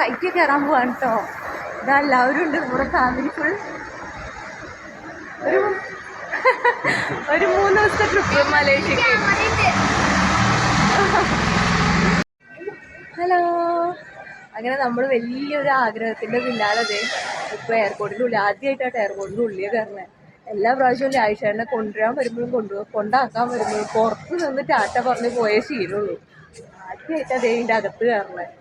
Flight കയറാൻ പോവാണ് കേട്ടോ. ഇതാ എല്ലാവരും ഉണ്ട്, നമ്മുടെ ഫാമിലി ഫുൾ. ഒരു 3 ദിവസത്തെ ട്രിപ്പ് മലേഷ്യക്ക്. ഹലോ. അങ്ങനെ നമ്മൾ വലിയൊരു ആഗ്രഹത്തിൻ്റെ പിന്നാലെ ഇപ്പോൾ എയർപോർട്ടിൻ്റെ ഉള്ളിൽ ആദ്യമായിട്ടാണ് എയർപോർട്ടിൻ്റെ ഉള്ളിൽ കയറുന്നത്. എല്ലാ പ്രാവശ്യവും ആയിഷേനെ കൊണ്ടുവരാൻ വരുമ്പോഴും കൊണ്ടാക്കാൻ വരുമ്പോഴും പുറത്ത് നിന്ന് ടാറ്റ പറഞ്ഞ് പോയേ ശീലമുള്ളൂ. ആദ്യമായിട്ടാണ് ഇതിൻ്റെ അകത്ത് കയറുന്നത്.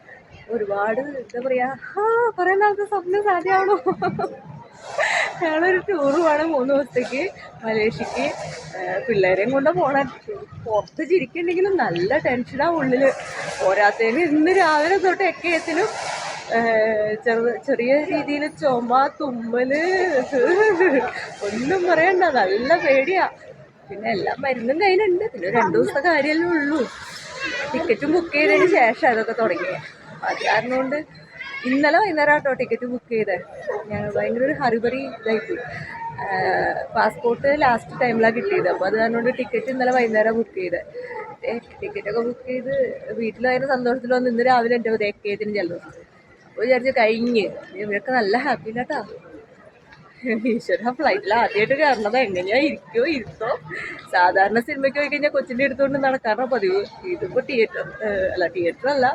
ഒരുപാട് എന്താ പറയുക, കുറേ നാളത്തെ സ്വപ്നം സാധ്യമാണോ. ഞങ്ങളൊരു ടൂറ് പോകണം 3 ദിവസത്തേക്ക് മലേഷ്യക്ക്. പിള്ളേരെയും കൊണ്ട് പോകണം. പുറത്ത് ചിരിക്കുന്നുണ്ടെങ്കിലും നല്ല ടെൻഷനാണ് ഉള്ളിൽ. പോരാത്തതിന് ഇന്ന് രാവിലെ തൊട്ട് എക്കയത്തിനും ചെറിയ രീതിയിൽ ചുമ, തുമ്മല്, ഒന്നും പറയണ്ട, നല്ല പേടിയാ. പിന്നെ എല്ലാം മരുന്നും കയ്യിലുണ്ട്. പിന്നെ 2 ദിവസത്തെ കാര്യമല്ലേ ഉള്ളൂ. ടിക്കറ്റും ബുക്ക് ചെയ്തതിന് ശേഷം അതൊക്കെ തുടങ്ങിയത്. അത് കാരണം കൊണ്ട് ഇന്നലെ വൈകുന്നേരം കേട്ടോ ടിക്കറ്റ് ബുക്ക് ചെയ്തത്. ഞങ്ങൾ ഭയങ്കര ഒരു ഹറിബറി ഇതായിപ്പോയി. പാസ്പോർട്ട് ലാസ്റ്റ് ടൈമിലാണ് കിട്ടിയത്. അപ്പോൾ അത് കാരണം കൊണ്ട് ടിക്കറ്റ് ഇന്നലെ വൈകുന്നേരം ബുക്ക് ചെയ്തത്. ടിക്കറ്റൊക്കെ ബുക്ക് ചെയ്ത് വീട്ടിലായിരുന്ന സന്തോഷത്തിൽ വന്ന് ഇന്ന് രാവിലെ എൻ്റെ തേക്കേത്തിന് ചെല്ലുന്നു. അപ്പോൾ വിചാരിച്ച് കഴിഞ്ഞ് ഇവരൊക്കെ നല്ല ഹാപ്പി കേട്ടോ. ഈശ്വര, ഫ്ലൈറ്റിൽ ആദ്യമായിട്ട് കയറണത് എങ്ങനെയാ, ഇരുത്തോ. സാധാരണ സിനിമയ്ക്ക് പോയി കഴിഞ്ഞാൽ കൊച്ചിൻ്റെ എടുത്തുകൊണ്ട് നടക്കാറാണ് പതിവ്. ഇതിപ്പോൾ തിയേറ്റർ അല്ല,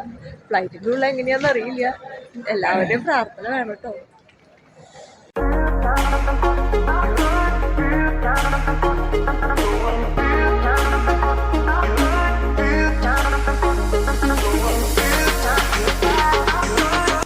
ഫ്ലൈറ്റിൻ്റെ ഉള്ള എങ്ങനെയാണെന്ന് അറിയില്ല. എല്ലാവരുടെയും പ്രാർത്ഥന വേണം കേട്ടോ.